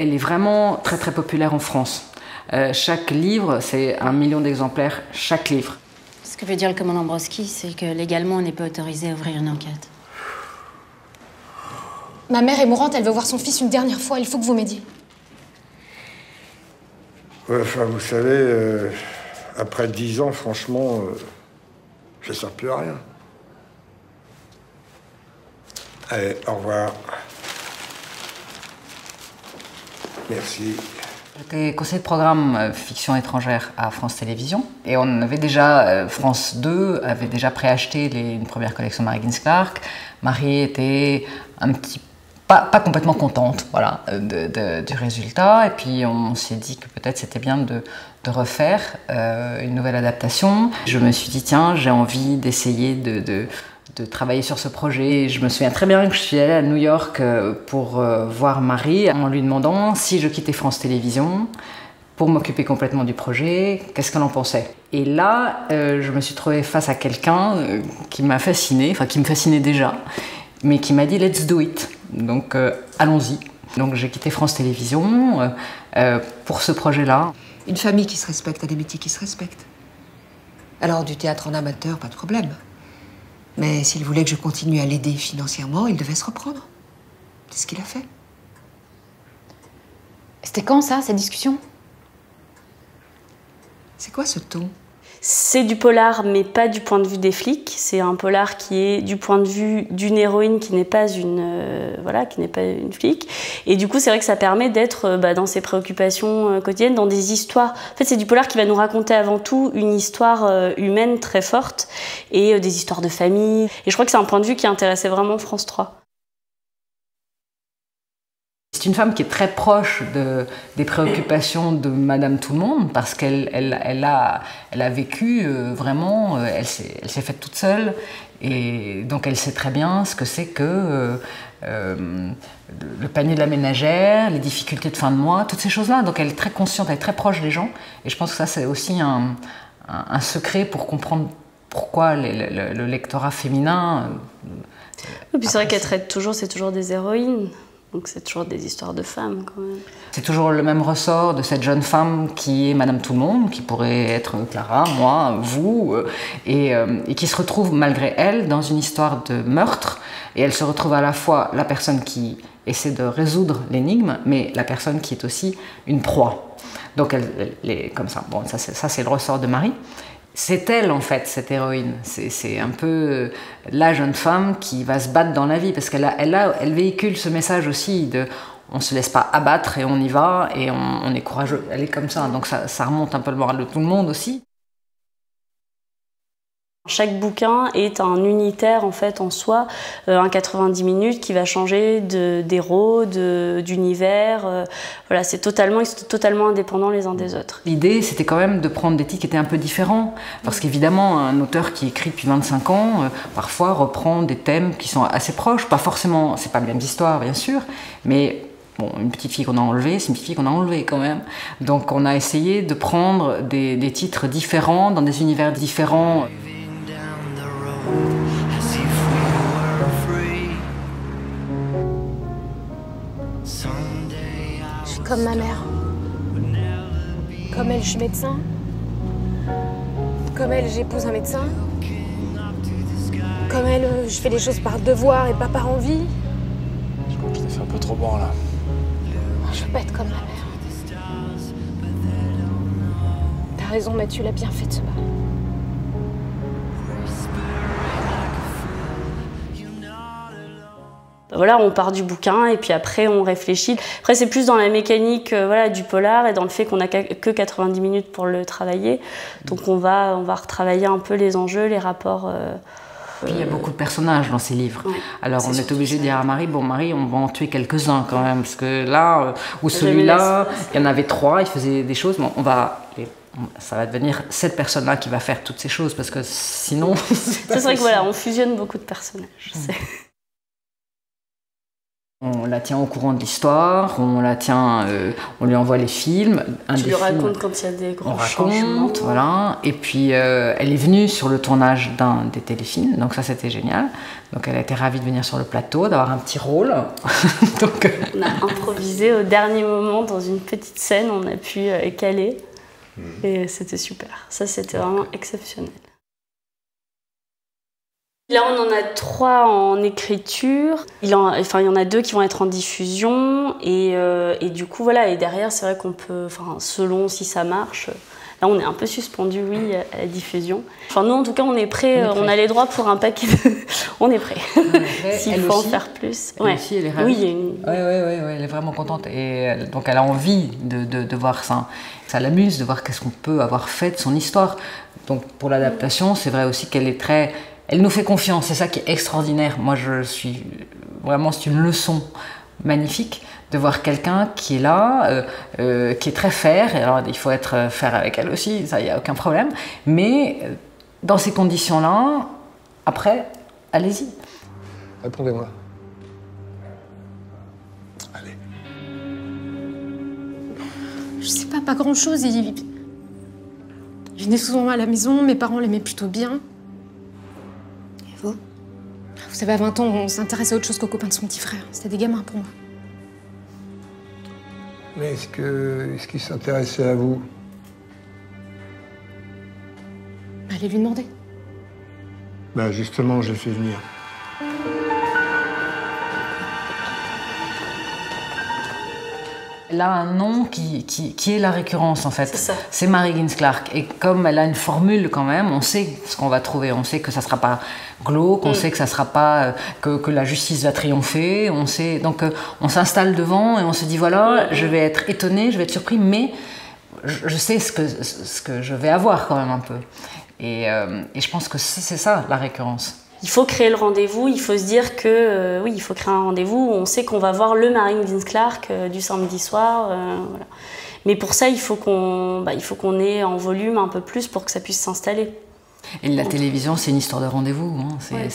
Elle est vraiment très très populaire en France. Chaque livre, c'est 1 million d'exemplaires, chaque livre. Ce que veut dire le commandant Broski, c'est que légalement, on n'est pas autorisé à ouvrir une enquête. Ma mère est mourante, elle veut voir son fils une dernière fois, il faut que vous m'aidiez. Ouais, enfin, vous savez, après 10 ans, franchement, ça ne sert plus à rien. Allez, au revoir. Merci. J'étais conseiller de programme fiction étrangère à France Télévisions et on avait déjà, France 2 avait déjà préacheté une première collection de Marie Ginsclark. Marie était un petit pas complètement contente, voilà, du résultat, et puis on s'est dit que peut-être c'était bien de refaire une nouvelle adaptation. Je me suis dit tiens, j'ai envie d'essayer de travailler sur ce projet. Et je me souviens très bien que je suis allée à New York pour voir Marie en lui demandant si je quittais France Télévisions pour m'occuper complètement du projet, qu'est-ce qu'elle en pensait. Et là, je me suis trouvée face à quelqu'un qui m'a fascinée, enfin qui me fascinait déjà, mais qui m'a dit « let's do it ». Donc allons-y. Donc j'ai quitté France Télévisions pour ce projet-là. Une famille qui se respecte a des métiers qui se respectent. Alors du théâtre en amateur, pas de problème. Mais s'il voulait que je continue à l'aider financièrement, il devait se reprendre. C'est ce qu'il a fait. C'était quand ça, cette discussion? C'est quoi ce ton? C'est du polar, mais pas du point de vue des flics. C'est un polar qui est du point de vue d'une héroïne qui n'est pas qui n'est pas une flic. Et du coup, c'est vrai que ça permet d'être dans ses préoccupations quotidiennes, dans des histoires. En fait, c'est du polar qui va nous raconter avant tout une histoire humaine très forte et des histoires de famille. Et je crois que c'est un point de vue qui intéressait vraiment France 3. C'est une femme qui est très proche des préoccupations de Madame Tout-le-Monde parce qu'elle a vécu vraiment, elle s'est faite toute seule et donc elle sait très bien ce que c'est que le panier de la ménagère, les difficultés de fin de mois, toutes ces choses-là. Donc elle est très consciente, elle est très proche des gens et je pense que ça c'est aussi un secret pour comprendre pourquoi le lectorat féminin... Et puis c'est vrai qu'elle traite toujours, c'est toujours des héroïnes. Donc c'est toujours des histoires de femmes quand même. C'est toujours le même ressort de cette jeune femme qui est Madame Tout-le-Monde, qui pourrait être Clara, moi, vous, et qui se retrouve malgré elle dans une histoire de meurtre. Et elle se retrouve à la fois la personne qui essaie de résoudre l'énigme, mais la personne qui est aussi une proie. Donc elle est comme ça. Bon, ça c'est le ressort de Marie. C'est elle, en fait, cette héroïne. C'est un peu la jeune femme qui va se battre dans la vie, parce elle véhicule ce message aussi de on ne se laisse pas abattre et on y va, et on est courageux. Elle est comme ça, donc ça remonte un peu le moral de tout le monde aussi. Chaque bouquin est un unitaire en fait en soi, un 90 minutes qui va changer d'héros, d'univers. Voilà, ils sont totalement indépendants les uns des autres. L'idée, c'était quand même de prendre des titres qui étaient un peu différents, parce qu'évidemment, un auteur qui écrit depuis 25 ans, parfois reprend des thèmes qui sont assez proches, pas forcément, c'est pas les mêmes histoires bien sûr, mais bon, une petite fille qu'on a enlevée, c'est une petite fille qu'on a enlevée quand même. Donc on a essayé de prendre des titres différents, dans des univers différents. Je suis comme ma mère. Comme elle, je suis médecin. Comme elle, j'épouse un médecin. Comme elle, je fais les choses par devoir et pas par envie. Je crois que je t'ai fait un peu trop bon là. Je veux pas être comme ma mère. T'as raison, Mathieu, il a bien fait de se battre. Voilà, on part du bouquin et puis après on réfléchit. Après c'est plus dans la mécanique du polar et dans le fait qu'on n'a que 90 minutes pour le travailler. Donc on va retravailler un peu les enjeux, les rapports. Puis il y a beaucoup de personnages dans ces livres. Ouais, alors on est obligé de dire à Marie, bon Marie, on va en tuer quelques-uns quand même, parce que là, ou celui-là, il y en avait 3, il faisait des choses, bon, ça va devenir cette personne-là qui va faire toutes ces choses, parce que sinon... C'est vrai que voilà, on fusionne beaucoup de personnages. On la tient au courant de l'histoire, on la tient, on lui envoie les films. Tu lui racontes quand il y a des grands changements. Voilà. Et puis elle est venue sur le tournage d'un des téléfilms, donc ça c'était génial. Donc elle a été ravie de venir sur le plateau, d'avoir un petit rôle. Donc, on a improvisé au dernier moment dans une petite scène, on a pu caler et c'était super. Ça c'était vraiment exceptionnel. Là, on en a 3 en écriture. Il y en a 2 qui vont être en diffusion. Et du coup, voilà. Et derrière, c'est vrai qu'on peut, selon si ça marche, là, on est un peu suspendu, oui, à la diffusion. Enfin, nous, en tout cas, on est prêts. On a les droits pour un paquet de... On est prêts. S'il faut en faire plus. Elle aussi, elle est ravie. Oui, elle est vraiment contente. Et donc, elle a envie de voir ça. Ça l'amuse de voir qu'est-ce qu'on peut avoir fait de son histoire. Donc, pour l'adaptation, c'est vrai aussi qu'elle est très... Elle nous fait confiance, c'est ça qui est extraordinaire. Moi, c'est une leçon magnifique de voir quelqu'un qui est là, qui est très fair. Et alors, il faut être fair avec elle aussi, ça, il n'y a aucun problème. Mais dans ces conditions-là, après, allez-y. Répondez-moi. Allez. Je sais pas grand-chose. Il venait souvent à la maison, mes parents l'aimaient plutôt bien. Vous savez, à 20 ans, on s'intéresse à autre chose qu'aux copains de son petit frère. C'était des gamins pour moi. Mais est-ce qu'il s'intéressait à vous? Allez lui demander. Ben justement, je l'ai fait venir. Elle a un nom qui est la récurrence en fait. C'est Mary Higgins Clark. Et comme elle a une formule quand même, on sait ce qu'on va trouver. On sait que ça ne sera pas glauque, on sait que ça sera pas que la justice va triompher. On sait, donc on s'installe devant et on se dit voilà, je vais être étonnée, je vais être surpris, mais je sais ce que je vais avoir quand même un peu. Et je pense que c'est ça la récurrence. Il faut créer le rendez-vous, il faut se dire que oui, il faut créer un rendez-vous où on sait qu'on va voir le Mary Higgins Clark du samedi soir. Voilà. Mais pour ça, il faut qu'on ait en volume un peu plus pour que ça puisse s'installer. Et la télévision, c'est une histoire de rendez-vous. Hein. Ouais,